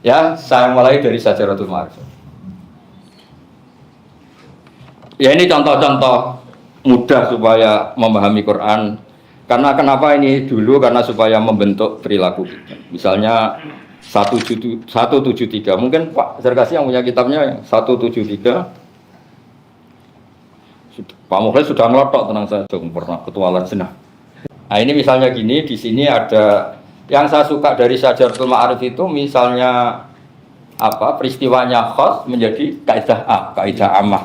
Ya, saya mulai dari Syajaratul Ma'arifah. Ya ini contoh-contoh mudah supaya memahami Quran. Karena kenapa ini dulu? Karena supaya membentuk perilaku kita. Misalnya 173. Mungkin Pak Zarkasi yang punya kitabnya 173. Pak Mukhlis sudah ngelotok, tenang saja, pernah ketualan senah. Nah ini misalnya gini, di sini ada yang saya suka dari Syajaratul Ma'arif itu misalnya apa peristiwanya khas menjadi kaidah ammah.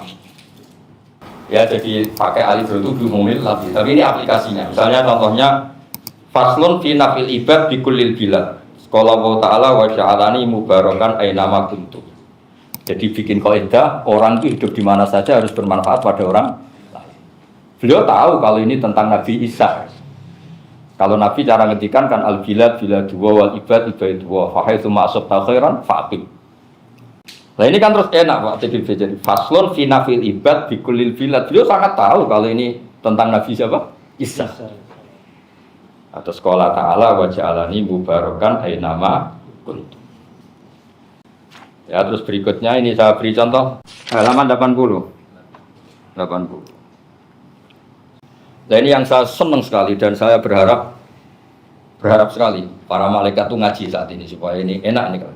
Ya jadi pakai alif itu diumumil lagi. Tapi ini aplikasinya. Misalnya contohnya faslun fi nafil ibad bi kullil bilad. Qala wa ta'ala wa ja'alani mubarakan aina ma kuntu. Jadi bikin kaidah orang itu hidup di mana saja harus bermanfaat pada orang lain. Beliau tahu kalau ini tentang Nabi Isa. Kalau Nabi cara ngetikan kan al bilad biladwa wal ibad ibadwa fa haitsu ma asabta khairan faqim. Nah ini kan terus enak Pak TDB, jadi faslun fi nafil ibad bi kullil bilad. Beliau sangat tahu kalau ini tentang Nabi siapa? Isa. Atau sekolah ta'ala wa ja'alani mubarakan ainama kuntu. Ya terus berikutnya ini saya beri contoh halaman 80. Nah ini yang saya senang sekali dan saya berharap sekali para malaikat itu ngaji saat ini supaya ini enak nih kan.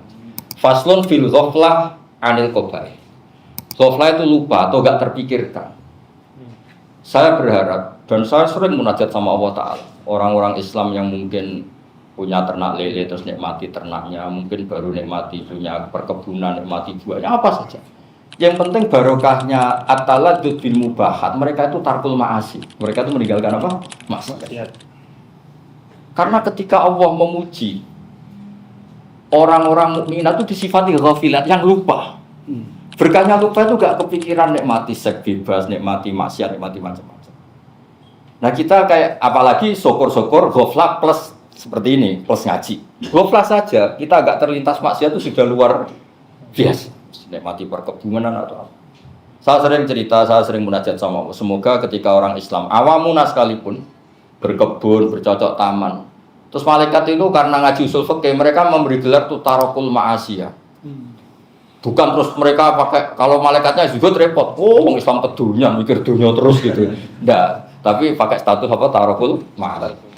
Faslun fil ghaflah anil qabaih. Ghaflah itu lupa atau gak terpikirkan. Saya berharap dan saya sering munajat sama Allah Ta'ala. Orang-orang Islam yang mungkin punya ternak lele terus nikmati ternaknya, mungkin baru nikmati punya perkebunan, nikmati buahnya apa saja. Yang penting barokahnya at-taladdud bil mubahat. Mereka itu tarkul ma'asi. Mereka itu meninggalkan apa? Maksiat. Karena ketika Allah memuji orang-orang mukmin itu disifati ghafilat yang lupa. Berkahnya lupa itu gak kepikiran nikmati seks bebas, nikmati maksiat, nikmati macam-macam. Nah kita kayak apalagi syukur-syukur ghaflah plus seperti ini, plus ngaji. Ghaflah saja kita agak terlintas maksiat itu sudah luar biasa. Nikmati perkebunan atau apa. Saya sering cerita, saya sering munajat sama Allah. Semoga ketika orang Islam awamuna sekalipun berkebun, bercocok taman. Terus malaikat itu karena ngaji usul fikih mereka memberi gelar tuh tarokul ma'asiyah. Bukan terus mereka pakai kalau malaikatnya juga repot. Oh, Islam ke dunia, mikir dunia terus gitu. Enggak, tapi pakai status apa tarokul ma'asiyah.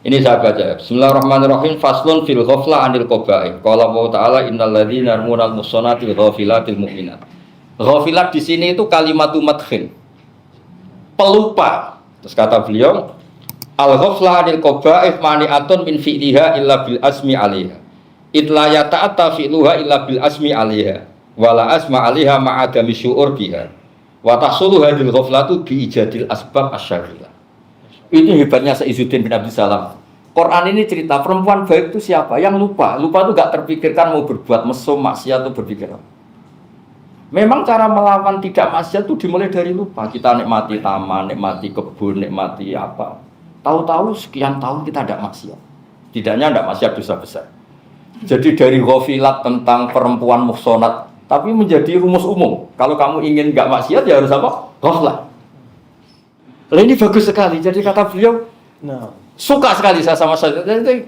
Ini saya baca. Bismillahirrahmanirrahim. Faslun fil ghaflah anil qabaih. Qala Allah Ta'ala innal ladzina yarmunal muhsanatil ghafilatil mu'minat. Ghafilat di sini itu kalimatu madkhin. Pelupa. Terus kata beliau al-ghaflah anil qabaih mani'atun min fi'liha illa bil asmi 'alaiha. Itla yata'atta fi'luha illa bil asmi 'alaiha. Wala asma 'alaiha ma'adami syu'ur biha. Wa tahsulu hadil ghaflatu bi ijadil asbab asy-syar'iyyah. Itu hebatnya Izzuddin bin Abdul Salam. Quran ini cerita perempuan baik itu siapa? Yang lupa. Lupa itu gak terpikirkan mau berbuat mesum, maksiat itu berpikir. Memang cara melawan tidak maksiat itu dimulai dari lupa. Kita nikmati taman, nikmati kebun, nikmati apa. Tahu-tahu sekian tahun kita tidak maksiat. Tidaknya tidak maksiat dosa besar. Jadi dari ghafilat tentang perempuan muhsonat, tapi menjadi rumus umum. Kalau kamu ingin gak maksiat ya harus apa? Ghaflah. Ini bagus sekali. Jadi kata beliau, suka sekali saya sama saya. Jadi,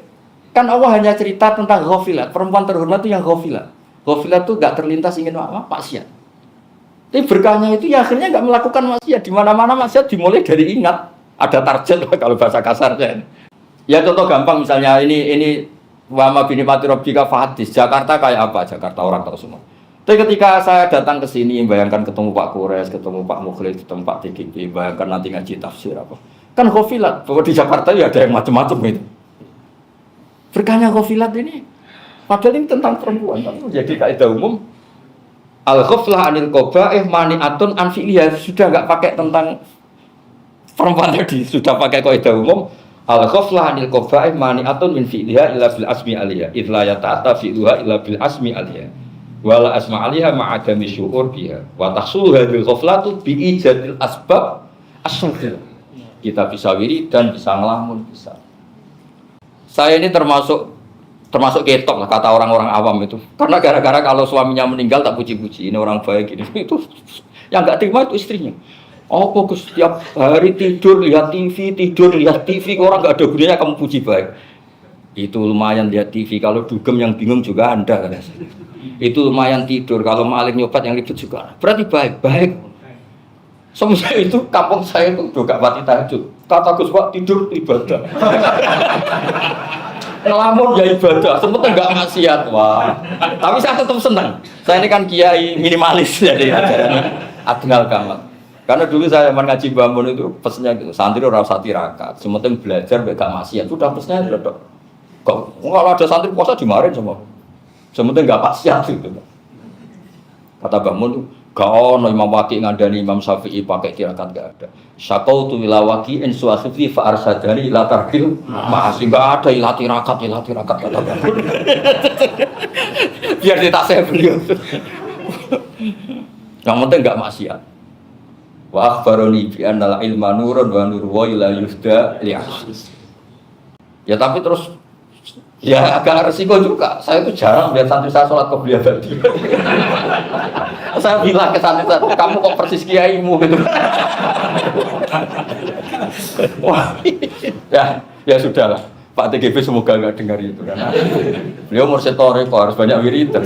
kan Allah hanya cerita tentang ghafilat. Perempuan terhormat itu yang ghafilat. Ghafilat itu gak terlintas ingin apa? Maksiat. Tapi berkahnya itu ya akhirnya gak melakukan maksiat. Di mana-mana maksiat dimulai dari ingat. Ada target kalau bahasa kasarnya. Ya contoh gampang misalnya ini wa ma bi nikmati rabbika fahadits. Jakarta kayak apa? Jakarta orang tahu semua. Tapi ketika saya datang ke sini, bayangkan ketemu Pak Kures, ketemu Pak Mukhlis, ketemu Pak TGB, bayangkan nanti ngaji tafsir apa. Kan ghafilat, bahwa di Jakarta ya ada yang macam-macam itu. Berkahnya ghafilat ini, padahal ini tentang perempuan. Jadi kaidah umum, al-ghaflah anil qabaih mani'atun an fi'liha. Sudah enggak pakai tentang perempuan tadi, sudah pakai kaidah umum. Al-ghaflah anil qabaih mani'atun min fi'liha illa bil asmi 'alaiha. Idz la yata'atta fi'luha illa bil asmi 'alaiha. Wala asma 'alaiha ma'adami syu'ur biha. Wa tahsul hadhil ghaflatu bi ijadil asbab asy-syar'iyyah. Kita bisa wiri dan bisa ngelamun bisa. Saya ini termasuk ketok lah kata orang-orang awam itu. Karena gara-gara kalau suaminya meninggal tak puji-puji. Ini orang baik ini. Itu yang enggak terima itu istrinya. Oh, bagus setiap hari tidur lihat TV, orang enggak ada gunanya kamu puji baik. Itu lumayan lihat TV, kalau dugem yang bingung juga Anda. Itu lumayan tidur, kalau maling nyobat yang ribet juga. Berarti baik-baik. Semua itu kampung saya itu juga mati tahajud. Kata Gus Pak tidur ibadah. Ngelamun ya ibadah, sebetulnya enggak maksiat. Wah. Tapi saya tetap senang. Saya ini kan kiai minimalis jadi ajarannya Adnal Kamal. Karena dulu saya mengaji bangun itu pesennya gitu, santri orang usah tirakat, sementing belajar enggak maksiat. Sudah pesennya sudah. Kalau ada santri puasa dimarahin sama. Sementing enggak maksiat gitu. Kata Mbah Mun, gak ono Imam Waqi ngandani Imam Syafi'i pakai tirakat gak ada. Syaqautu ila Waqi in suwasifi fa arsadani ila tarkil masih gak ada ila tirakat kata Mbah Mun. Biar ditasih beliau. Yang penting gak maksiat. Wa akhbaroni bi anna ilma nurun wa nur wa la yuhda li ahsis. Ya tapi terus ya agak resiko juga. Saya itu jarang lihat santri saya sholat qobliyah tadi. Saya bilang ke santri saya, kamu kok persis kiaimu gitu. Wah, ya sudahlah. Pak TGP semoga nggak dengar itu karena beliau mursyid thariqah harus banyak wiridan.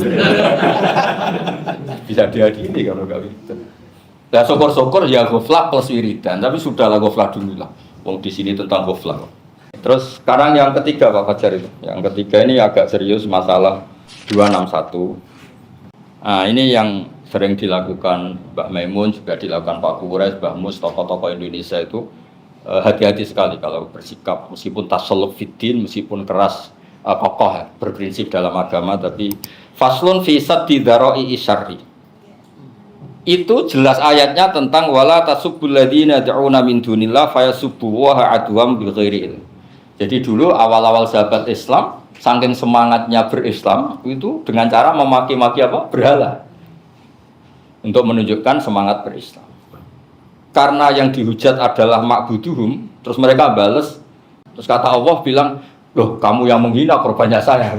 Bisa dihadiri kalau nggak wiridan. Nah syukur-syukur ya ghaflah plus wiridan, tapi sudahlah ghaflah dulu lah. Wong di sini tentang ghaflah. Terus sekarang yang ketiga Pak Fajar itu. Yang ketiga ini agak serius masalah 261. Nah, ini yang sering dilakukan Mbak Maimun, juga dilakukan Pak Kures, Mbah Mus, tokoh-tokoh Indonesia itu hati-hati sekali kalau bersikap meskipun tasalluf fiddin, meskipun keras kokoh berprinsip dalam agama, tapi faslun fi saddi dzara'i isyarri. Itu jelas ayatnya tentang wala tasubbul ladzina yad'una min dunillah fayasubbu wa adwam bil ghairi ilm. Jadi dulu awal-awal sahabat Islam, saking semangatnya berislam itu dengan cara memaki-maki apa? Berhala. Untuk menunjukkan semangat berislam. Karena yang dihujat adalah ma'buduhum, terus mereka balas, terus kata Allah bilang, loh kamu yang menghina korbannya saya.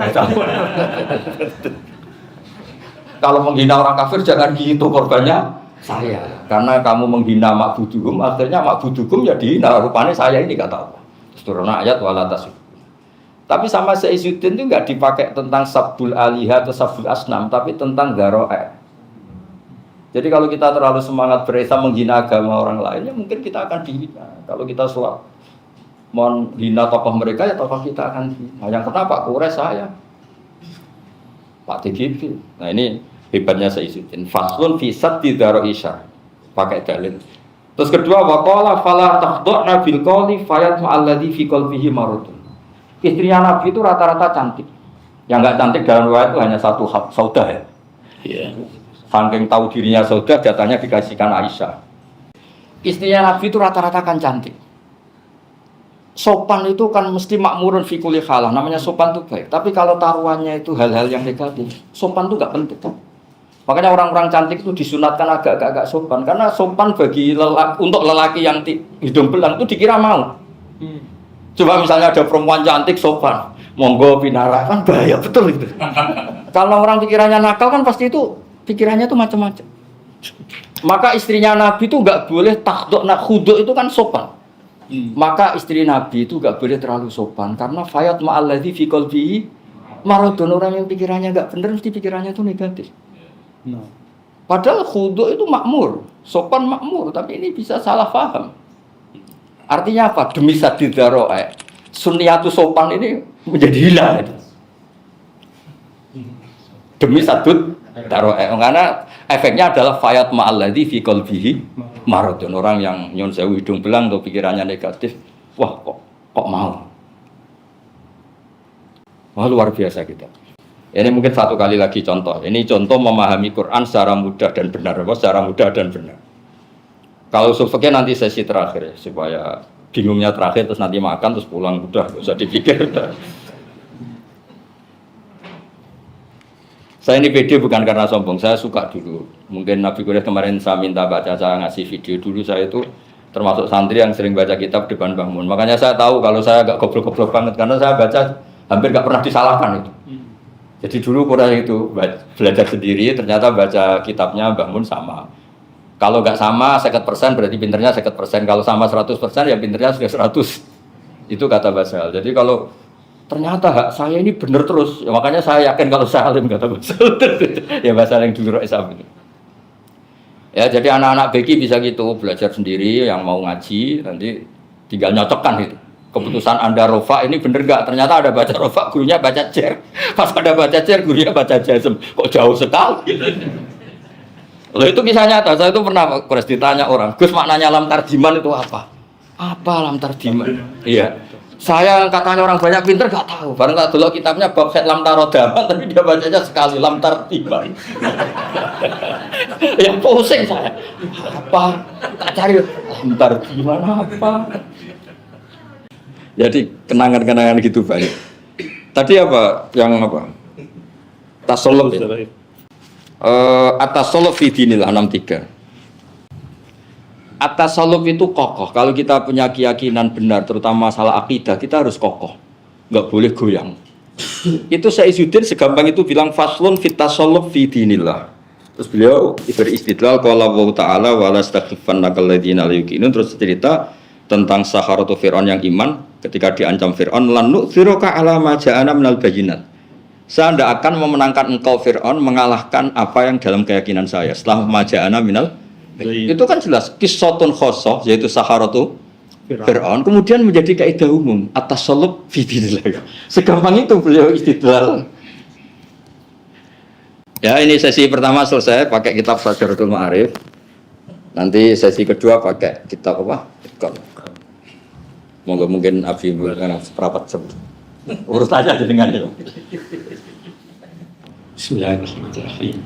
Kalau menghina orang kafir jangan gitu korbannya saya. Karena kamu menghina ma'buduhum, akhirnya ma'buduhum ya dihina, rupanya saya ini kata Allah. Turun ayat wala tasub. Tapi sama Saizuddin itu enggak dipakai tentang sabbul alihah atau sabbul asnam, tapi tentang dzara'i. Jadi kalau kita terlalu semangat berislam menghina agama orang lain, ya mungkin kita akan dihina. Kalau kita suap menghina tokoh mereka, ya tokoh kita akan dihina. Yang kenapa? Kures saya, Pak TGP. Nah ini hebatnya Saizuddin. Faslun fi saddi dzara'i syarr. Pakai dalil. Terus kedua, waqala fala takhdu'na bil qawli fayat ma'alladzi fi qalbihi maradun. Istrinya Nabi itu rata-rata cantik. Yang enggak cantik dalam riwayat itu hanya satu Saudah ya. Iya. Saking tahu dirinya Saudah, jatahnya dikasihkan Aisyah. Istrinya Nabi itu rata-rata kan cantik. Sopan itu kan mesti makmurun fi kulli halah. Namanya sopan itu baik. Tapi kalau taruhannya itu hal-hal yang negatif, sopan itu enggak penting. Makanya orang-orang cantik itu disunatkan agak-agak sopan. Karena sopan bagi untuk lelaki yang hidung belang itu dikira mau. Coba misalnya ada perempuan cantik sopan, monggo pinara, kan bahaya betul itu. Kalau orang pikirannya nakal kan pasti itu pikirannya itu macam-macam. Maka istrinya Nabi itu nggak boleh takdok nak khuduk itu kan sopan. Maka istri Nabi itu nggak boleh terlalu sopan karena fayat ma'alladzi fi qalbihi maradun. Orang yang pikirannya nggak benar mesti pikirannya itu negatif. No. Padahal khudu itu makmur, sopan makmur, tapi ini bisa salah paham. Artinya apa? Demi saddi dzara'i, sunniyatu sopan ini menjadi hilang. Demi sadud dzara'i, karena efeknya adalah fayat ma'alladzi fi qalbihi maradun. Orang yang nyon sewu hidung belang atau pikirannya negatif, wah kok mau? Wah luar biasa kita. Ini mungkin satu kali lagi contoh. Ini contoh memahami Quran secara mudah dan benar. Secara mudah dan benar. Kalau usul-fikih nanti sesi terakhir ya, supaya bingungnya terakhir terus nanti makan terus pulang udah, nggak usah dipikir. Saya ini pede bukan karena sombong, saya suka dulu. Mungkin Nabi Quraisy kemarin saya minta baca, saya ngasih video dulu. Saya itu termasuk santri yang sering baca kitab depan Mbah Mun. Makanya saya tahu kalau saya agak goblok-goblok banget karena saya baca hampir nggak pernah disalahkan itu. Jadi dulu Quraisy itu belajar sendiri, ternyata baca kitabnya Mbah Mun sama. Kalau nggak sama 50% berarti pinternya 50%. Kalau sama 100% ya pinternya sudah 100. Itu kata Basal. Jadi kalau ternyata hak saya ini benar terus. Ya, makanya saya yakin kalau saya alim kata Gus. Ya bahasa yang dulu Islam itu. Ya jadi anak-anak BK bisa gitu belajar sendiri yang mau ngaji nanti tinggal nyocokkan itu. Keputusan Anda rofa ini bener gak? Ternyata ada baca rofa, gurunya baca jer. Pas ada baca jer, gurunya baca jazm. Kok jauh sekali? Loh itu kisah nyata. Saya itu pernah Kures ditanya orang, Gus maknanya lam tarjiman itu apa? Apa lam tarjiman? Iya. Saya katanya orang banyak pinter gak tahu. Bareng tak dulu kitabnya bab set lam tarodaman, tapi dia bacanya sekali lam tarjiman. Yang pusing saya. Apa? Tak cari lam tarjiman apa? Jadi kenangan-kenangan gitu banyak. Tadi apa? Yang apa? Tasawuf. At-tasawuf fi dinillah 63. At-tasawuf itu kokoh. Kalau kita punya keyakinan benar, terutama masalah akidah, kita harus kokoh. Enggak boleh goyang. Itu Saizuddin segampang itu bilang faslun fit tasawuf fi dinillah. Terus beliau beristidlal qala wa ta'ala wa lastaghfirannaka alladziina la yuqinun, terus cerita tentang Saharatu Fir'aun yang iman ketika diancam Fir'aun lan nu'dziruka ala ma ja'ana minal bayyinat. Saya tidak akan memenangkan engkau Fir'aun mengalahkan apa yang dalam keyakinan saya setelah ma ja'ana minal. Itu kan jelas qissatun khosoh yaitu Saharatu Fir'aun kemudian menjadi kaidah umum at-tasallub fi dinillah. Segampang itu beliau istidlal. Ya ini sesi pertama selesai pakai kitab Shajaratul Ma'arif. Nanti sesi kedua pakai kitab apa? Moga mungkin Abi karena seperempat sebut. Urus aja dengan itu. Bismillahirrahmanirrahim.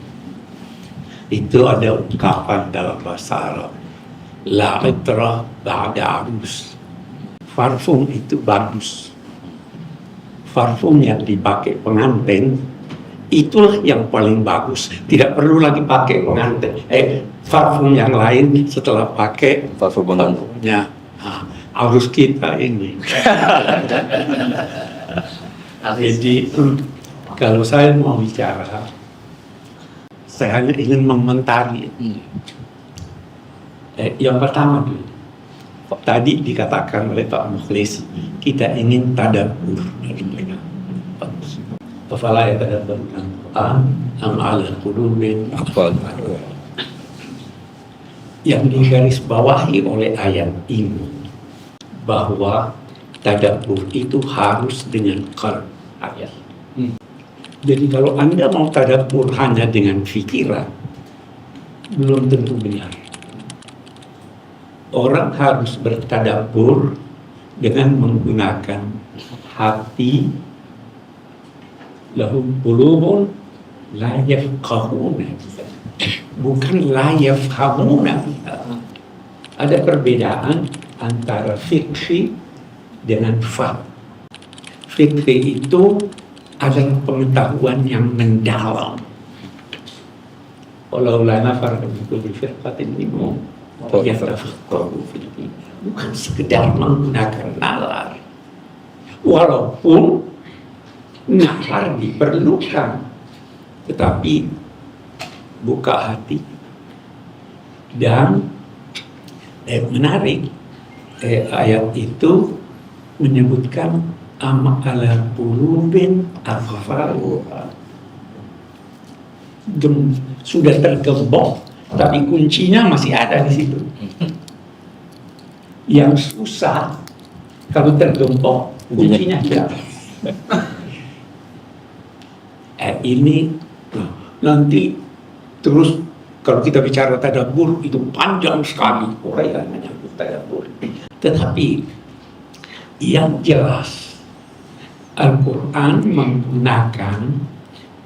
Itu ada ungkapan dalam bahasa Arab. La itra ba'da arus. Parfum itu bagus. Parfum yang dipakai pengantin itulah yang paling bagus. Tidak perlu lagi pakai pengantin. Parfum yang lain setelah pakai Parfum pengantinnya. Harus kita ini. Jadi kalau saya mau bicara, saya hanya ingin mengomentari. Yang pertama dulu, tadi dikatakan oleh Pak Mukhlis, kita ingin tadabbur dari mereka. Fala yatadabbaruna al-Qur'an am 'ala qulubin aqfalha. Yang digarisbawahi oleh ayat ini bahwa tadabbur itu harus dengan qalb ayat. Jadi kalau Anda mau tadabbur hanya dengan fikiran, belum tentu benar. Orang harus bertadabbur dengan menggunakan hati. Lahum qulubun la yafqahuna, bukan la yafhamuna. Ada perbedaan antara fikih dengan fahm. Fikih itu adalah pengetahuan yang mendalam. Walau la nafar min kulli firqatin minhum yatafaqahu fid din. Bukan sekedar menggunakan nalar. Walaupun nalar diperlukan, tetapi buka hati. Dan menarik, ayat itu menyebutkan ala qulubin aqfaluha. Sudah tergembok, tapi kuncinya masih ada di situ. Yang susah kalau tergembok, kuncinya hilang. Ini nanti terus kalau kita bicara tadabbur itu panjang sekali uraian menyangkut tadabbur. Tetapi yang jelas Al-Quran menggunakan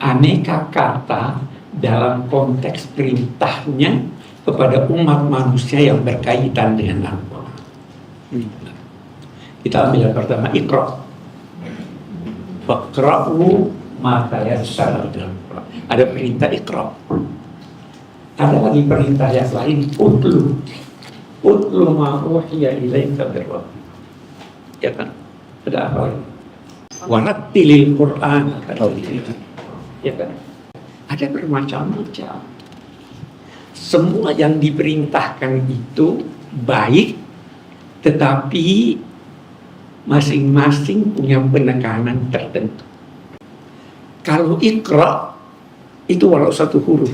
aneka kata dalam konteks perintahnya kepada umat manusia yang berkaitan dengan Al-Quran. Kita ambil yang pertama, Iqra. Faqra'u ma tayassara dalam Quran. Ada perintah Iqra. Ada lagi perintah yang lain, Utlu. Utlu ma uhiya ilaika min rabbik. Ya kan? Ada apa lagi? Warattilil Quran. Ya kan? Ada bermacam-macam. Semua yang diperintahkan itu baik, tetapi masing-masing punya penekanan tertentu. Kalau Iqra itu walau satu huruf,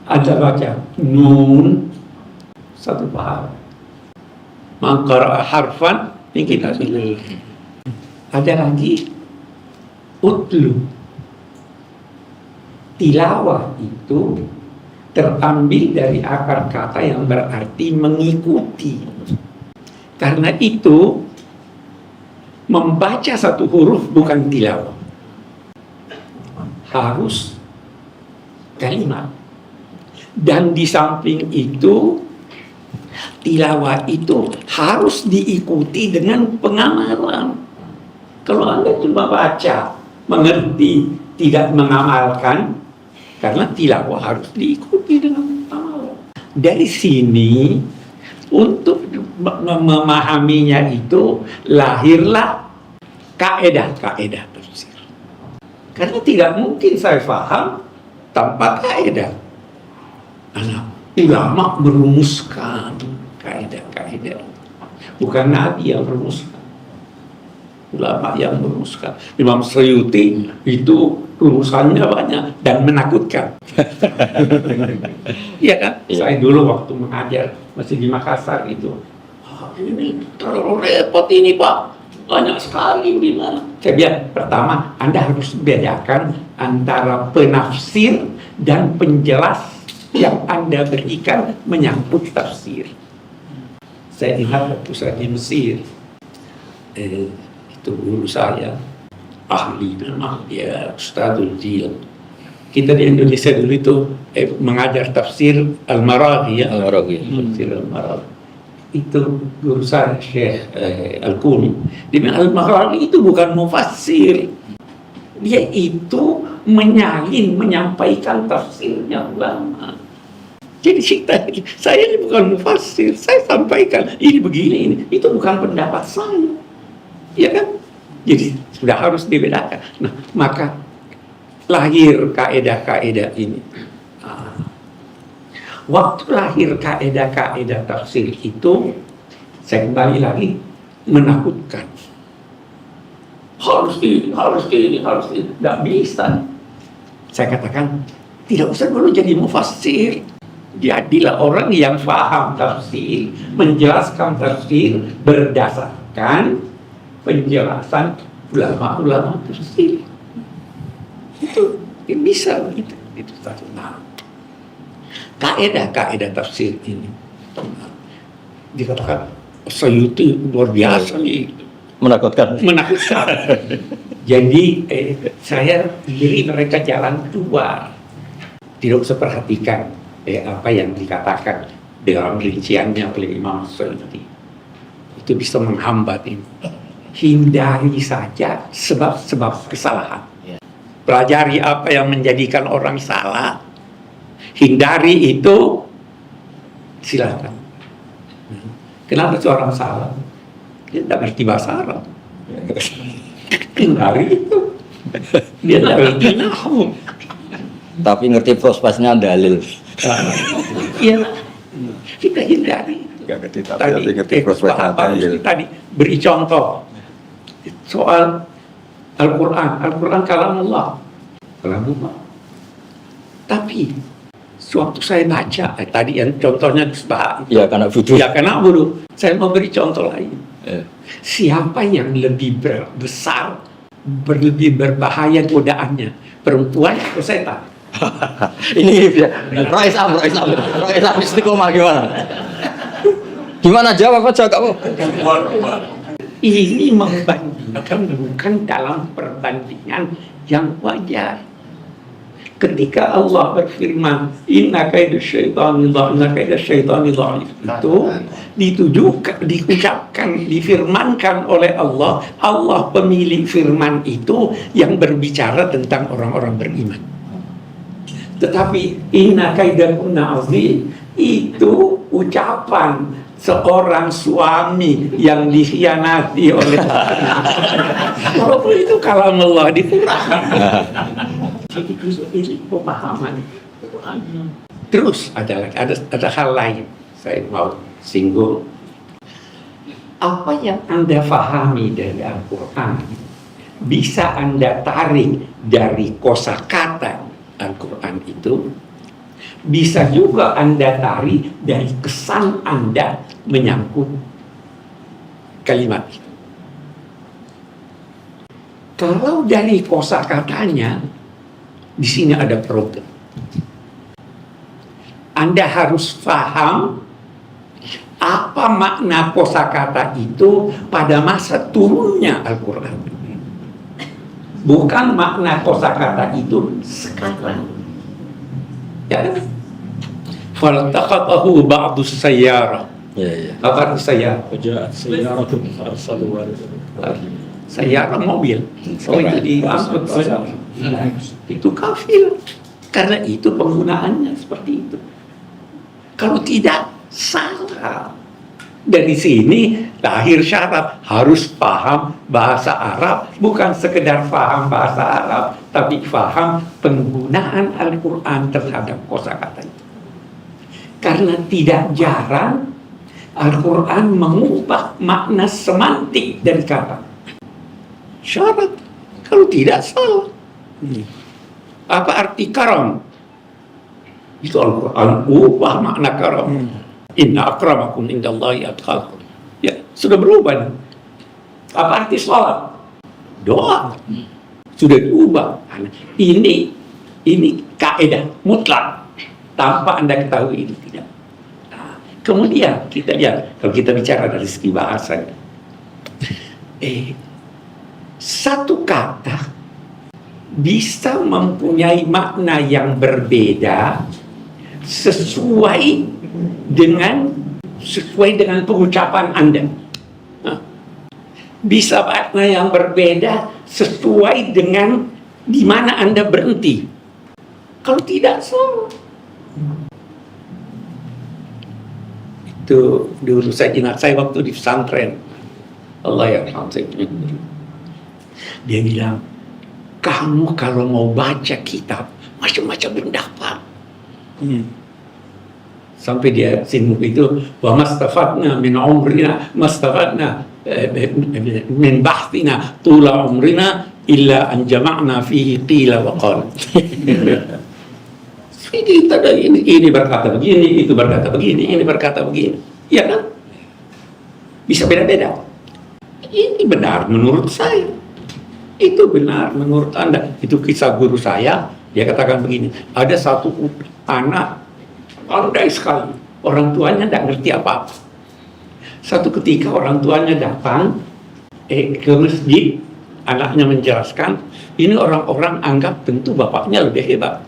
ada baca nun satu pahala, maka harfan ini kita pilih. Ada lagi utlu, tilawah itu terambil dari akar kata yang berarti mengikuti. Karena itu membaca satu huruf bukan tilawah, harus kalimat. Dan di samping itu tilawah itu harus diikuti dengan pengamalan. Kalau Anda cuma baca, mengerti, tidak mengamalkan, karena tilawah harus diikuti dengan pengamalan. Dari sini, untuk memahaminya itu, lahirlah kaedah-kaedah tafsir. Karena tidak mungkin saya paham tanpa kaedah. Anak ulama merumuskan kaedah-kaedah. Bukan Nabi yang merumuskan. Ulama yang merumuskan. Imam Suyuti itu rumusannya banyak dan menakutkan. Iya kan? Iya. Saya dulu waktu mengajar masih di Makassar itu, ini terlalu repot ini Pak, banyak sekali gimana. Saya bilang, pertama Anda harus bedakan antara penafsir dan penjelas yang Anda berikan menyangkut tafsir. Saya ingat waktu saya di Mesir, itu guru saya, ahli memang dia Ustadzul Jil. Kita di Indonesia dulu itu mengajar tafsir Al-Maraghi ya. Al-Maraghi. Tafsir Al-Maraghi. Itu guru saya Syekh Al-Kuni. Dia bilang Al-Maraghi itu bukan mufassir. Dia itu menyalin, menyampaikan tafsirnya ulama. Jadi saya ini bukan mufassir, saya sampaikan ini begini, ini itu bukan pendapat saya. Ya kan? Jadi sudah harus dibedakan. Nah, maka lahir kaedah-kaedah ini. Waktu lahir kaedah-kaedah tafsir itu, saya kembali lagi menakutkan. Harus ini. Tidak bisa. Saya katakan, tidak usah dulu jadi mufassir. Jadilah orang yang paham tafsir, menjelaskan tafsir berdasarkan penjelasan ulama-ulama tafsir. Itu bisa begitu. Itu satu. Nah, kaedah tafsir ini dikatakan Suyuti luar biasa nih, Menakutkan. Jadi saya beri mereka jalan keluar. Tidak usah perhatikan apa yang dikatakan dalam rinciannya oleh Imam Suyuti. Itu bisa menghambat ini. Hindari saja sebab-sebab kesalahan. Pelajari apa yang menjadikan orang salah. Hindari itu, silakan. Kenapa seorang salah? Dia tidak ngerti bahasa Arab. Hindari itu. Dia tidak ngerti nahwu. Tapi ngerti prospeknya dalil. Iya, kita hindari. Gak ngerti tapi ngerti prospeknya dalil. Tadi beri contoh soal Al-Quran kalamullah. Tapi sewaktu saya baca tadi yang contohnya Isbah itu, Ya karena butuh. ya karena buruh. Saya mau beri contoh lain. Siapa yang lebih besar, lebih berbahaya godaannya, perempuan atau setan? Ini Rois Am istiqomah gimana? Gimana jawab aja kamu? Ini membandingkan bukan dalam perbandingan yang wajar. Ketika Allah berfirman, Inna kaidah syaitani dhaif, itu diucapkan, difirmankan oleh Allah. Allah pemilik firman itu yang berbicara tentang orang-orang beriman. Tetapi Inna kaidakunna azim itu ucapan seorang suami yang dikhianati oleh walaupun itu kalam Allah dikurangkan. Jadi ini pemahaman. Terus ada hal lain saya mau singgung. Apa yang Anda fahami dari Al-Quran bisa Anda tarik dari kosakata Al-Quran itu, bisa juga Anda tarik dari kesan Anda menyangkut kalimat itu. Kalau dari kosakatanya, di sini ada problem. Anda harus paham apa makna kosakata itu pada masa turunnya Al-Quran. Bukan makna kosakata itu sekarang. Ya. Faltaqatahu ba'du sayyara. Ya. Apa arti sayyara? Fajaat sayyaratun arsalu Sayyara mobil. Oh, itu diangkut. Itu kafir. Karena itu penggunaannya seperti itu. Kalau tidak, salah. Dari sini lahir syarat harus paham bahasa Arab, bukan sekedar paham bahasa Arab, tapi paham penggunaan Al-Quran terhadap kosakata itu. Karena tidak jarang Al-Quran mengubah makna semantik dari kata. Syarat, kalau tidak salah. Apa arti karam? Itu Al-Quran ubah makna karam. Inna akramakum indallahi atqakum. Ya, sudah berubah. Apa arti salat? Doa. Sudah diubah. Ini kaidah mutlak tanpa Anda ketahui itu tidak. Nah, kemudian kita lihat kalau kita bicara dari segi bahasa, satu kata bisa mempunyai makna yang berbeda sesuai dengan pengucapan Anda. Bisa makna yang berbeda sesuai dengan di mana Anda berhenti. Kalau tidak salah. Itu dulu saya ingat saya waktu di pesantren. Allah yarham saya. Dia bilang, kamu kalau mau baca kitab macam-macam pendapat. Sampai dia singgung itu, wa mastafatna min umrina mastafatna min bahthina tula umrina illa an jama'na fihi qila wa qala. Ini berkata begini, itu berkata begini, ini berkata begini. Iya kan? Bisa beda-beda. Ini benar menurut saya. Itu benar menurut Anda. Itu kisah guru saya, dia katakan begini, ada satu anak pandai sekali, orang tuanya tidak ngerti apa-apa. Satu ketika orang tuanya datang ke masjid, anaknya menjelaskan, ini orang-orang anggap tentu bapaknya lebih hebat.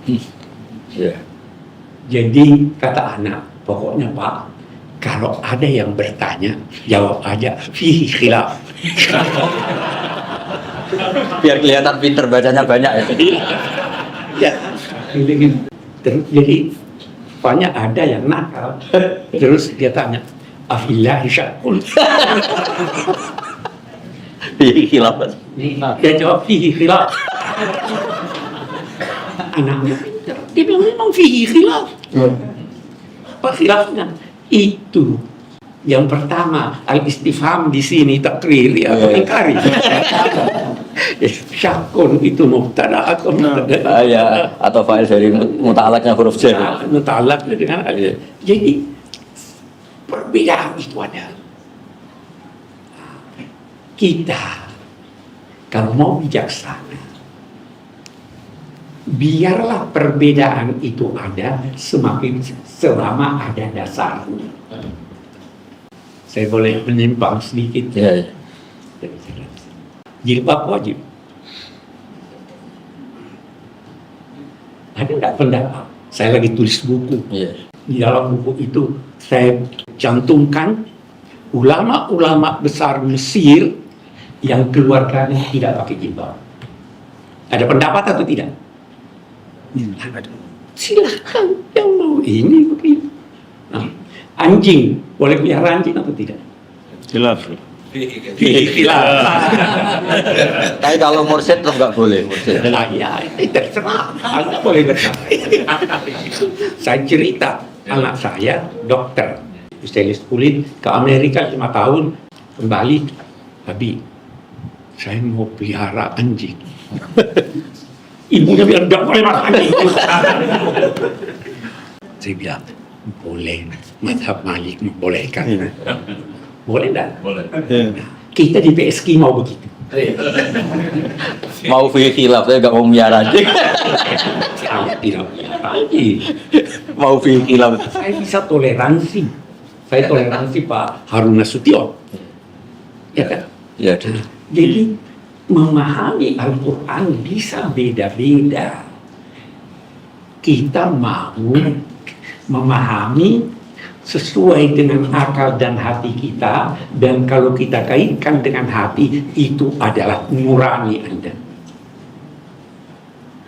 Jadi kata anak, pokoknya Pak, kalau ada yang bertanya, jawab aja, fihi khilaf. Biar kelihatan pinter bacanya banyak ya. Ya, jadi banyak ada yang nakal. Terus dia tanya, afillahi syakul. Fihi khilaf. Dia jawab fihi khilaf. Anaknya pintar. Dia bilang memang fihi khilaf. Apa khilafnya? Itu yang pertama, al-istifham di sini takrir ya, ingkari. Syakun itu mubtada atau mubtada Ya, atau fa'il dari muta'alaqnya huruf jar. Muta'alaq dengan jadi perbedaan itu ada. Kita kalau mau bijaksana, biarlah perbedaan itu ada semakin selama ada dasarnya. Saya boleh menyimpang sedikit. Ya. Jilbab wajib. Ada nggak pendapat? Saya lagi tulis buku. Ya. Di dalam buku itu saya cantumkan ulama-ulama besar Mesir yang keluarganya tidak pakai jilbab. Ada pendapat atau tidak? Silakan yang mau ini begini. Nah, anjing boleh pelihara anjing atau tidak? Khilaf. Tapi kalau mursyid tetap nggak boleh. Mursyid. Ya, itu terserah. Anda boleh berkata. Saya cerita, anak saya dokter, spesialis kulit ke Amerika 5 tahun. kembali, Abi, saya mau pelihara anjing. Ibunya bilang, nggak boleh makan anjing. Saya bilang, boleh, mazhab Malik membolehkan. Boleh enggak? Boleh. Kita di PSK mau begitu. Mau fi khilaf, saya nggak mau miara anjing. Saya tidak pelihara anjing. Mau fi khilaf. Saya bisa toleransi. Saya toleransi Pak Harun Nasution. Ya kan? Ya, Jadi memahami Al-Quran bisa beda-beda. Kita mau memahami sesuai dengan akal dan hati kita, dan kalau kita kaitkan dengan hati, itu adalah nurani Anda.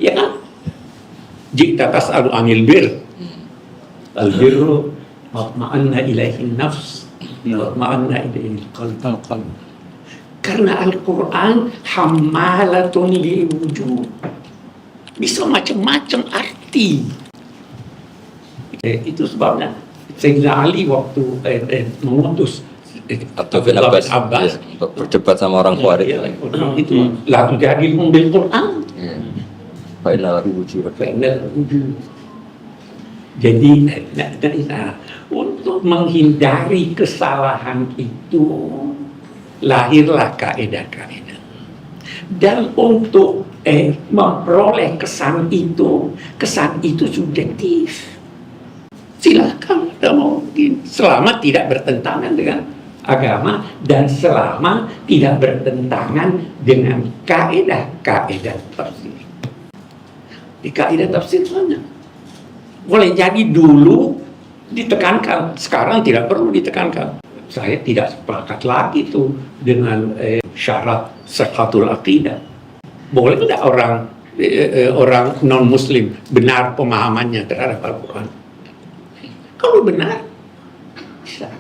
Ya kan? Jika tas'alu anil bir, al-birru ma'anna ilaihin nafs, ma'anna ilaihin qalb. Karena Al-Quran hammalatun lil wujud, bisa macam-macam arti. Itu sebabnya Sayyidina Ali waktu mengutus Abdul bin Abbas, Abbas ya, untuk berdebat sama orang Khawarij. itu la tujadilhum bil Quran. Fa inna lahu wujud. Jadi untuk menghindari kesalahan itu lahirlah kaidah-kaidah. Dan untuk memperoleh kesan itu subjektif. Silakan, mungkin selama tidak bertentangan dengan agama dan selama tidak bertentangan dengan kaidah-kaidah tafsir. Di kaidah tafsir mana? Boleh jadi dulu ditekankan, sekarang tidak perlu ditekankan. Saya tidak sepakat lagi tuh dengan syarat sihhatul aqidah. Boleh tidak orang non muslim benar pemahamannya terhadap Al-Quran? Kalau benar bisa.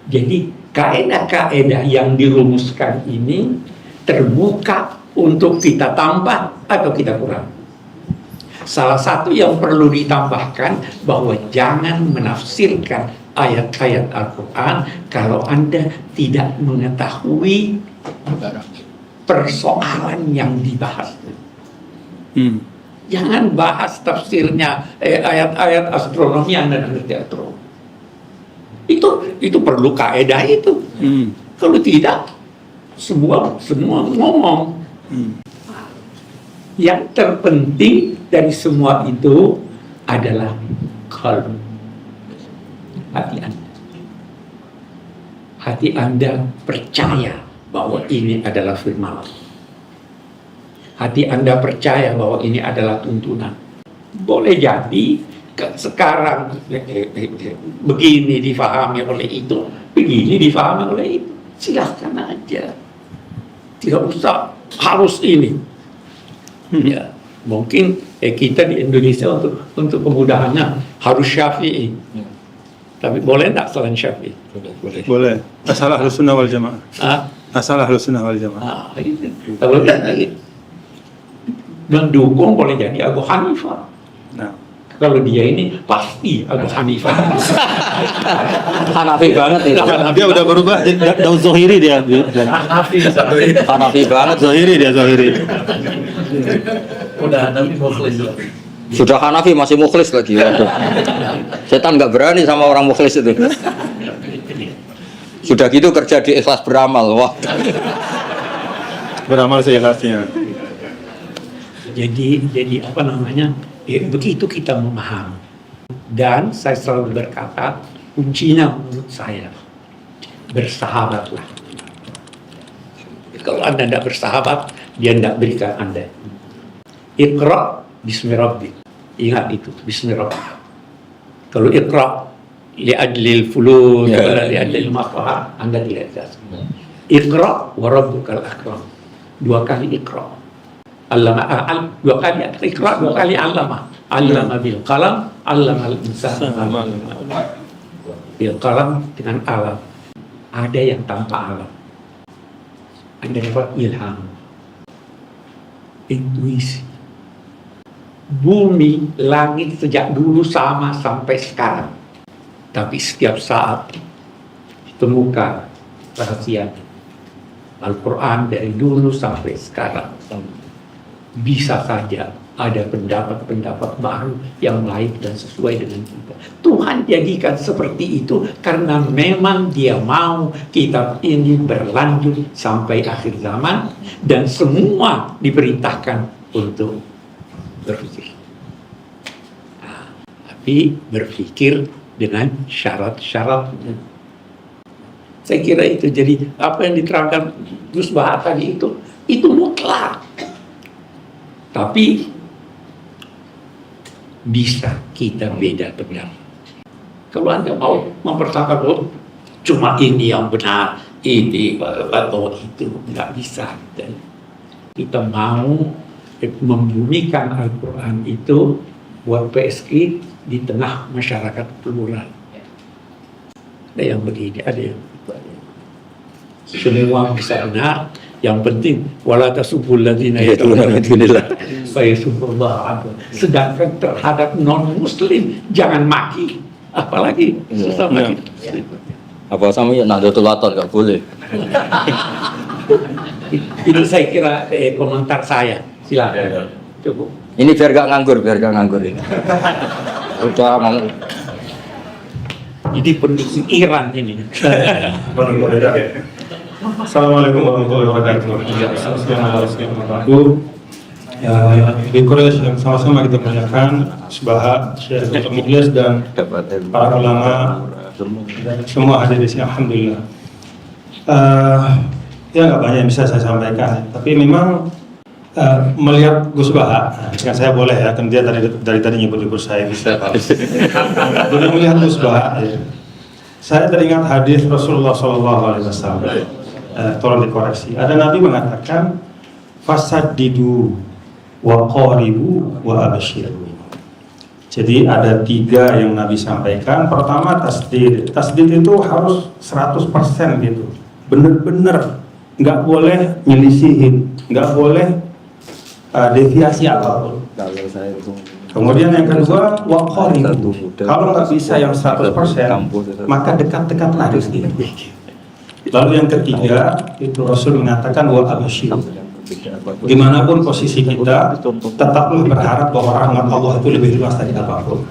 Jadi kaidah-kaidah yang dirumuskan ini terbuka untuk kita tambah atau kita kurang. Salah satu yang perlu ditambahkan bahwa jangan menafsirkan ayat-ayat Al-Quran kalau Anda tidak mengetahui persoalan yang dibahas. Jangan bahas tafsirnya ayat-ayat astronomi Anda ngerti astronomi. Itu perlu kaidah itu. Kalau tidak, semua ngomong. Yang terpenting dari semua itu adalah qalb, hati Anda. Hati Anda percaya bahwa ini adalah firman Allah. Hati Anda percaya bahwa ini adalah tuntunan. Boleh jadi sekarang begini difahami oleh itu, begini difahami oleh itu. Silahkan aja. Tidak usah harus ini. Ya, mungkin kita di Indonesia untuk kemudahannya harus Syafi'i. Tapi boleh enggak selain Syafi'i? Boleh. Asal Ahlus Sunnah wal Jamaah. Asal Ahlus Sunnah wal Jamaah. Kalau tidak mendukung boleh jadi Abu Hanifah. Nah. Kalau dia ini pasti Abu Hanifah. Hanafi banget itu. Dia udah berubah daun Zohiri dia. Hanafi banget. Zohiri dia Zohiri. Udah Hanafi mukhlis. Sudah Hanafi masih mukhlis lagi. Waduh. Setan nggak berani sama orang mukhlis itu. Sudah gitu kerja di ikhlas beramal. Wah. Beramal seikhlasnya. Jadi apa namanya? Begitu kita memahami. Dan saya selalu berkata, kuncinya menurut saya bersahabatlah. Kalau Anda tidak bersahabat, dia tidak berikan Anda. Iqra bismi rabbik. Ingat itu, bismi rabbik. Kalau iqra li'adlil fulus, li'adlil mafahat, Anda tidak jelas. Iqra wa rabbukal akram. 2 kali iqra. Allama dua kali iqra, 2 kali allama bil qalam, allama al insana bil qalam. Dengan alam, ada yang tanpa alam, ada dapat ilham, intuisi. Bumi, langit sejak dulu sama sampai sekarang, tapi setiap saat ditemukan rahasia Al-Quran dari dulu sampai sekarang. Bisa saja ada pendapat-pendapat baru yang lain dan sesuai dengan kita. Tuhan jadikan seperti itu karena memang Dia mau kitab ini berlanjut sampai akhir zaman dan semua diperintahkan untuk berpikir. Tapi berpikir dengan syarat-syarat. Saya kira itu. Jadi apa yang diterangkan Gus Baha tadi itu mutlak. Tapi bisa kita beda pendapat. Kalau Anda mau mempertahankan cuma ini yang benar, ini atau itu, nggak bisa. Dan kita mau membumikan Al-Quran itu buat PSI di tengah masyarakat plural. Ada yang begini, ada yang itu, ada yang semua bisa benar. Yang penting wala tasubul ladzina yad'una min dunillah fa yasubullah. Sedangkan terhadap non muslim jangan maki, apalagi sesama kita. Apa sama ya Nahdlatul Wathon nggak boleh. Itu saya kira komentar saya. Silakan. Cukup. Ini biar gak nganggur ini. Udah mau. Jadi pendukung Iran ini. Assalamualaikum warahmatullahi wabarakatuh. Di Quraisy yang sama-sama kita muliakan, Subha, Syekh Dr. Mukhlis dan para ulama dan semua hadir di sini, alhamdulillah. Ya nggak banyak yang bisa saya sampaikan, tapi memang melihat Gus Baha, dengan saya boleh ya, kan dia dari tadi nyebut saya bisa. Boleh melihat Gus Baha, ya. Saya teringat hadis Rasulullah SAW. Tolong dikoreksi. Ada Nabi mengatakan fasaddidu wa qaribu wa abshiru. Jadi ada 3 yang Nabi sampaikan. Pertama tasdid. Tasdid itu harus 100% gitu. Bener-bener nggak boleh nyelisihin, nggak boleh deviasi apapun. Kemudian yang kedua wa qaribu. Kalau nggak bisa yang 100%, maka dekat-dekatlah rezeki. Lalu yang ketiga itu Rasul mengatakan wa absyir. Dimanapun posisi kita, tetaplah berharap bahwa rahmat Allah itu lebih luas dari apapun.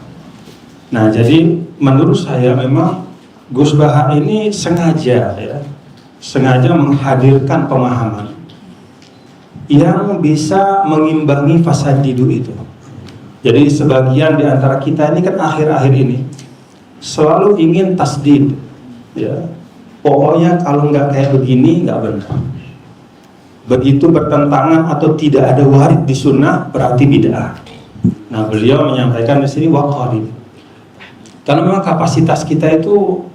Nah, jadi menurut saya memang Gus Baha ini sengaja menghadirkan pemahaman yang bisa mengimbangi fasadidu itu. Jadi sebagian di antara kita ini kan akhir-akhir ini selalu ingin tasdid, ya. Pokoknya kalau nggak kayak begini nggak benar. Begitu bertentangan atau tidak ada warid di sunnah berarti bid'ah. Nah, beliau menyampaikan di sini waqarib. Karena memang kapasitas kita itu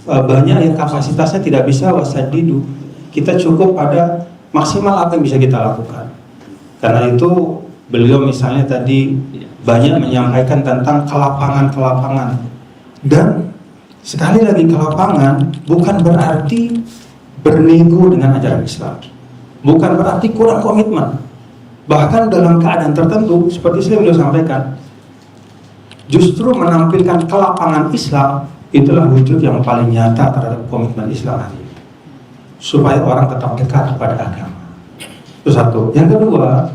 banyak yang kapasitasnya tidak bisa wasadidu. Kita cukup pada maksimal apa yang bisa kita lakukan. Karena itu beliau misalnya tadi banyak menyampaikan tentang kelapangan-kelapangan. Dan sekali lagi ke lapangan bukan berarti bernego dengan ajaran Islam, bukan berarti kurang komitmen. Bahkan dalam keadaan tertentu seperti saya beliau sampaikan, justru menampilkan kelapangan Islam itulah wujud yang paling nyata terhadap komitmen Islam hari ini, supaya orang tetap dekat kepada agama. Itu satu. Yang kedua,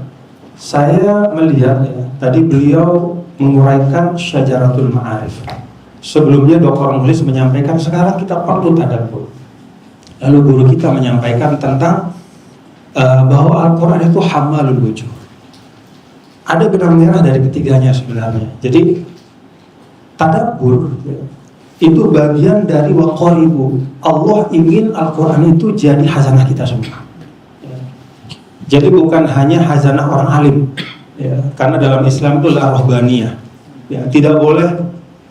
saya melihat tadi beliau menguraikan Syajaratul Ma'arif. Sebelumnya Dr. Mukhlis menyampaikan sekarang kita perlu tadabbur. Lalu guru kita menyampaikan tentang bahwa Al-Quran itu hamalul wujuh. Ada benang merah dari ketiganya sebenarnya. Jadi tadabbur itu bagian dari waqaribu. Allah ingin Al-Quran itu jadi hazanah kita semua. Jadi bukan hanya hazanah orang alim, ya, karena dalam Islam itu la rahbaniyah. Ya, tidak boleh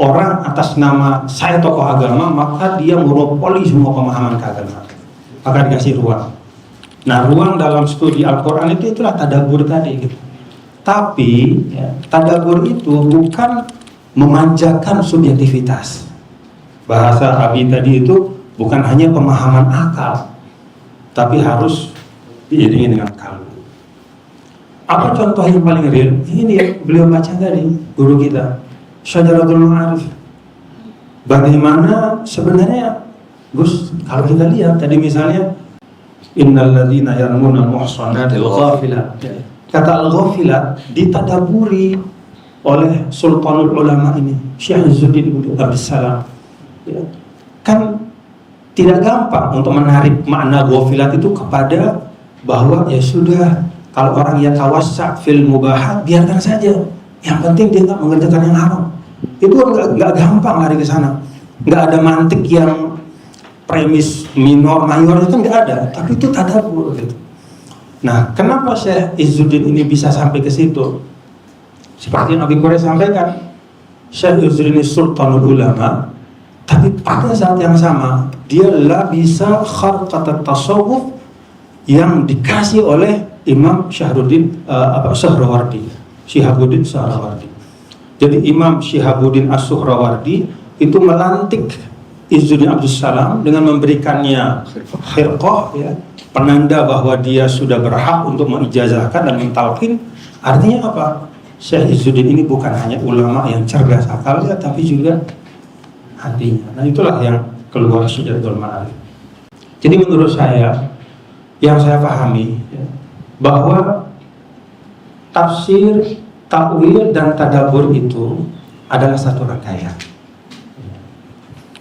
orang atas nama saya tokoh agama maka dia monopoli semua pemahaman keagamaan, maka dikasih ruang. Nah, ruang dalam studi Al-Quran itu itulah tadabbur tadi gitu. Tapi ya, tadabbur itu bukan memanjakan subjektivitas. Bahasa Abi tadi itu bukan hanya pemahaman akal, tapi harus diiringi dengan kalbu. Apa contoh yang paling real? Ini ya, beliau baca tadi guru kita Syajaratul Ma'arif. Bagaimana sebenarnya Gus, kalau kita lihat tadi misalnya innal ladzina yarmuna al-muhsanatil ghafilat. Kata al-ghafilat ditadaburi oleh Sultanul Ulama ini, Syekh Izzuddin bin Abdus Salam. Ya. Kan tidak gampang untuk menarik makna ghafilat itu kepada bahwa ya sudah, kalau orang yang tawassa' fil mubahat biarkan saja. Yang penting dia nggak mengerjakan yang haram. Itu nggak gampang lari ke sana. Nggak ada mantik yang premis minor mayor itu nggak ada, tapi itu tadabbur gitu. Nah, kenapa Syekh Izzuddin ini bisa sampai ke situ? Seperti yang Abi Quraish sampaikan, Syekh Izzuddin Sultanul Ulama, tapi pada saat yang sama dia lah bisa kharqat tasawuf yang dikasih oleh Imam Syahruddin Sahrawardi, Syihabuddin Sahrawardi. Jadi Imam Syihabuddin As-Suhrawardi itu melantik Izzuddin Abdus Salam dengan memberikannya khirqah, ya, penanda bahwa dia sudah berhak untuk mengijazahkan dan mentalqin. Artinya apa? Syekh Izzuddin ini bukan hanya ulama yang cerdas akalnya, tapi juga hatinya. Nah, itulah yang keluar Syajaratul Ma'arif. Jadi menurut saya, yang saya pahami, ya, bahwa tafsir, takwil dan tadabbur itu adalah satu rangkaian.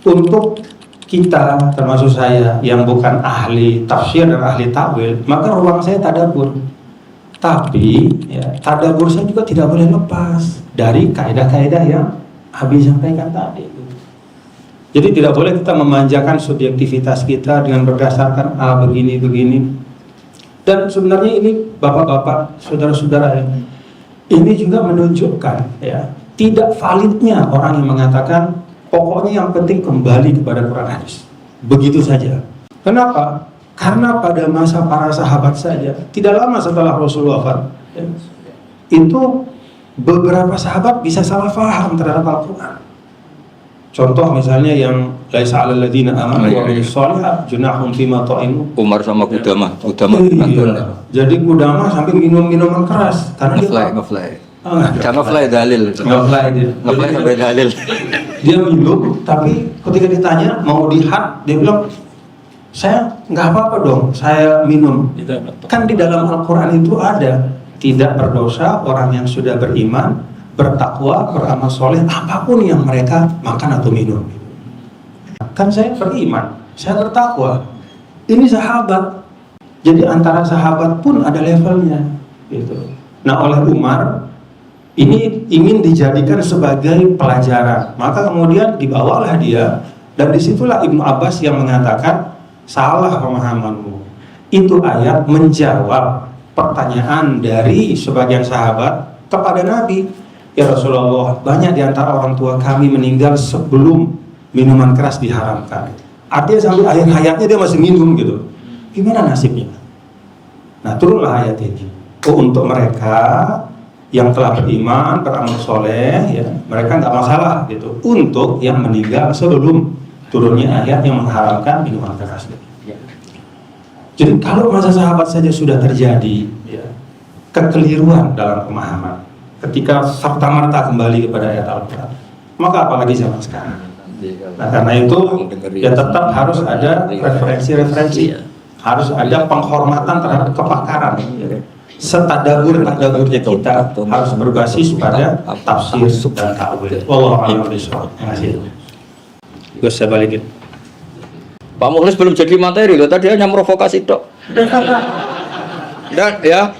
Untuk kita, termasuk saya yang bukan ahli tafsir dan ahli takwil, maka ruang saya tadabbur. Tapi ya, tadabbur saya juga tidak boleh lepas dari kaidah-kaidah yang Abi sampaikan tadi. Jadi tidak boleh kita memanjakan subjektivitas kita dengan berdasarkan begini. Dan sebenarnya ini bapak-bapak, saudara-saudara, ya, ini juga menunjukkan ya tidak validnya orang yang mengatakan pokoknya yang penting kembali kepada Quran hadis. Begitu saja. Kenapa? Karena pada masa para sahabat saja, tidak lama setelah Rasulullah wafat, ya, itu beberapa sahabat bisa salah faham terhadap Al-Quran. Contoh misalnya yang laisa 'alal ladzina amanu wa 'amilus shalihat junahum fima ta'imu. Umar sama Kudama. Iya. Jadi Kudama sampai minum minuman keras karena Ngefly. Jangan ngefly dalil. Ngefly sampai dalil. Dia minum, tapi ketika ditanya mau dihad, dia bilang saya nggak apa-apa dong, saya minum. Kan di dalam Al-Quran itu ada tidak berdosa orang yang sudah beriman, bertakwa, beramal soleh, apapun yang mereka makan atau minum. Kan saya beriman, saya bertakwa. Ini sahabat. Jadi antara sahabat pun ada levelnya, gitu. Nah, oleh Umar ini ingin dijadikan sebagai pelajaran, maka kemudian dibawalah dia, dan disitulah Ibnu Abbas yang mengatakan salah pemahamanmu. Itu ayat menjawab pertanyaan dari sebagian sahabat kepada Nabi. Ya Rasulullah, banyak di antara orang tua kami meninggal sebelum minuman keras diharamkan. Artinya sampai akhir hayatnya dia masih minum gitu. Gimana nasibnya? Nah, turunlah ayat ini. Oh, untuk mereka yang telah beriman, beramal soleh, ya, mereka nggak masalah gitu. Untuk yang meninggal sebelum turunnya ayat yang mengharamkan minuman keras. Ya. Jadi kalau masa sahabat saja sudah terjadi, ya, kekeliruan dalam pemahaman, ketika serta-merta kembali kepada ayat Al-Quran, maka apalagi zaman sekarang. Nah, karena itu ya tetap harus ada referensi-referensi, harus ada penghormatan terhadap kepakaran. Setadabbur-tadaburnya kita harus berbasis pada tafsir dan ta'wil. Wallahu a'lam bishawab. Terima kasih. Gus, saya balikin. Pak Mukhlis belum jadi materi loh, tadi hanya provokasi tok. Dan ya,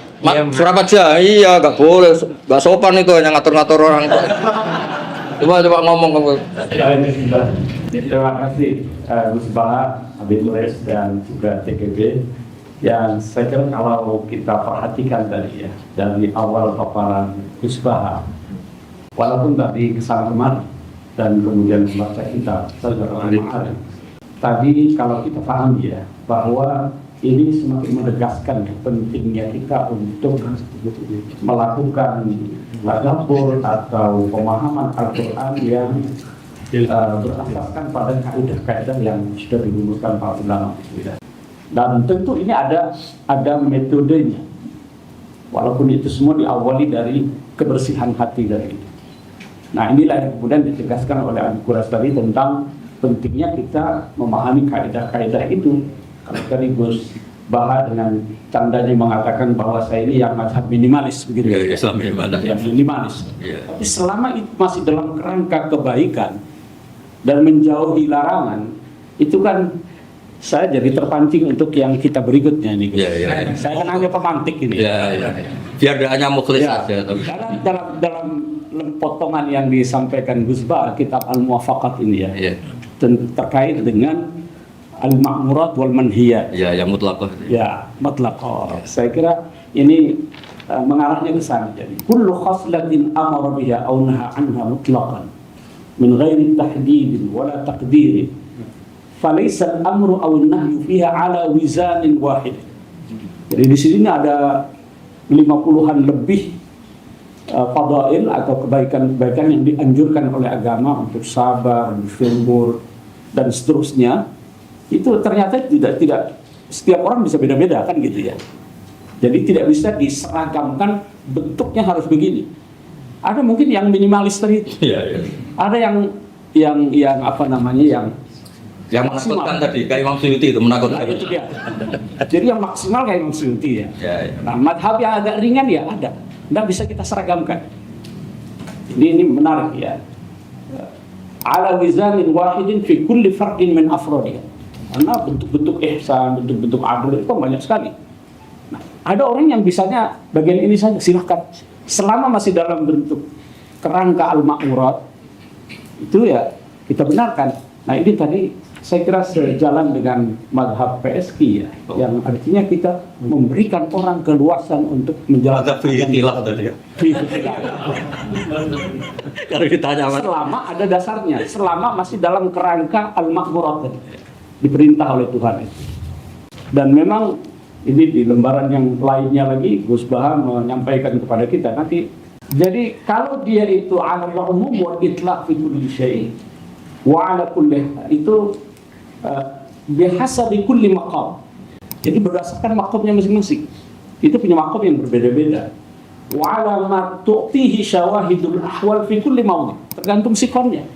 Surabaya, iya nggak boleh, nggak sopan itu hanya ngatur-ngatur orang. Coba ngomong kamu. Terima kasih Gus Baha, Habib Quraish dan juga TKB. Yang saya kira kalau kita perhatikan tadi ya, dari awal paparan Gus Baha, walaupun tadi kesana kemari dan kemudian membaca kita Syajaratul Ma'arif, tadi kalau kita pahami ya bahwa ini semakin menegaskan pentingnya kita untuk melakukan tadabbur atau pemahaman Al-Quran yang berdasarkan pada kaidah-kaidah yang sudah dirumuskan para ulama. Dan tentu ini ada metodenya. Walaupun itu semua diawali dari kebersihan hati dari itu. Nah, inilah yang kemudian ditegaskan oleh Abi Quraish tadi tentang pentingnya kita memahami kaidah-kaidah itu. Kalau tadi Gus Baha dengan candanya mengatakan bahwa saya ini yang mazhab minimalis begitu. Ya, Islam Yang minimalis. Ya. Tapi selama itu masih dalam kerangka kebaikan dan menjauhi larangan, itu kan saya jadi terpancing untuk yang kita berikutnya nih. Gus. Ya. Saya kan hanya pemantik ini. Ya. Biar dia hanya mukhlis Ya, saja. karena dalam potongan yang disampaikan Gus Baha, kitab Al-Muwafaqat ini ya, Ya. terkait dengan al-ma'murat wal manhiyat. Ya, yang mutlaqah. Ya, mutlaqah. Saya kira ini mengarahnya ke sana. Jadi, kullu khaslatin amara biha aw naha anha mutlaqan min ghairi tahdid wala taqdir. Falaysa al-amru aw an-nahyu fiha ala wizanin wahid. Jadi di sini ada 50-an lebih fadail atau kebaikan-kebaikan yang dianjurkan oleh agama untuk sabar, bersyukur dan seterusnya. Itu ternyata tidak setiap orang bisa beda-beda kan gitu ya. Jadi tidak bisa diseragamkan bentuknya harus begini. Ada mungkin yang minimalis tadi itu. Iya. Ada yang apa namanya yang Menakutkan tadi kayak Imam Suyuti itu menakutkan. Nah, itu dia. Jadi yang maksimal kayak Imam Suyuti ya. Ya. Nah, madhab yang agak ringan ya ada. Tidak bisa kita seragamkan. Ini menarik ya. Ala wizanin wahidin fi kulli fardin min afrodiha. Karena bentuk-bentuk ihsan, bentuk-bentuk adil itu banyak sekali. Nah, ada orang yang bisanya bagian ini saja, silahkan. Selama masih dalam bentuk kerangka al-ma'murat, itu ya kita benarkan. Nah ini tadi saya kira sejalan dengan madhab PSI ya, yang artinya kita memberikan orang keluasan untuk menjalankan Khilaf tadi ya. Kalau ditanya selama ada dasarnya, selama masih dalam kerangka al-ma'murat tadi, diperintah oleh Tuhan itu. Dan memang ini di lembaran yang lainnya lagi Gus Baha menyampaikan kepada kita nanti. Jadi kalau dia itu ala umum wa itlaq fi kulli syai' wa ala kulli itu bihasabi kulli maqam. Jadi berdasarkan maqamnya masing-masing. Itu punya maqam yang berbeda-beda. Wa ala ma tu'tihi syawahidul ahwal fi kulli mawdi'. Tergantung sikonnya.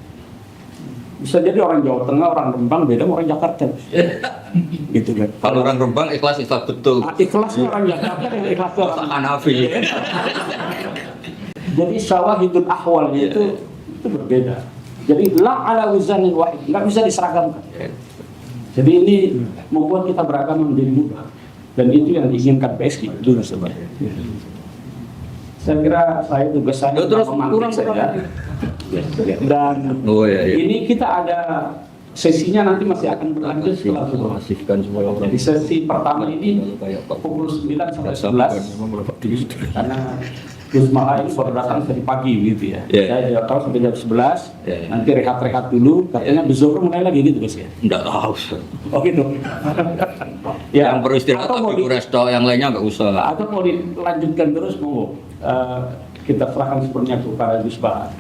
Bisa jadi orang Jawa Tengah, orang Rembang beda sama orang Jakarta. Gitu kan. Kalau orang Rembang ikhlas betul. Ikhlasnya orang Jakarta yang ikhlas orang Hanafi. Jadi syawahidul ahwalnya itu berbeda. Jadi la ala wizanin wahid, nggak bisa diseragamkan. Jadi ini membuat kita beragama menjadi mudah. Dan itu yang diinginkan PSI dulu sebenarnya. Saya kira saya tugas saya terus kurang saja. Dan Iya. ini kita ada sesinya nanti masih akan berlanjut setelah zuhur. Masifkan semua orang. Di sesi pertama ini pukul 9 sampai 11 karena Gus Baha ini baru datang tadi pagi gitu ya. Saya tahu sampai jam 11. Nanti rehat-rehat dulu. Katanya zuhur mulai lagi gitu Gus ya. Enggak tahu. Oh gitu. Yang perlu istirahat tapi resto yang lainnya enggak usah. Atau mau dilanjutkan terus monggo. Kita serahkan sepenuhnya kepada Gus Baha.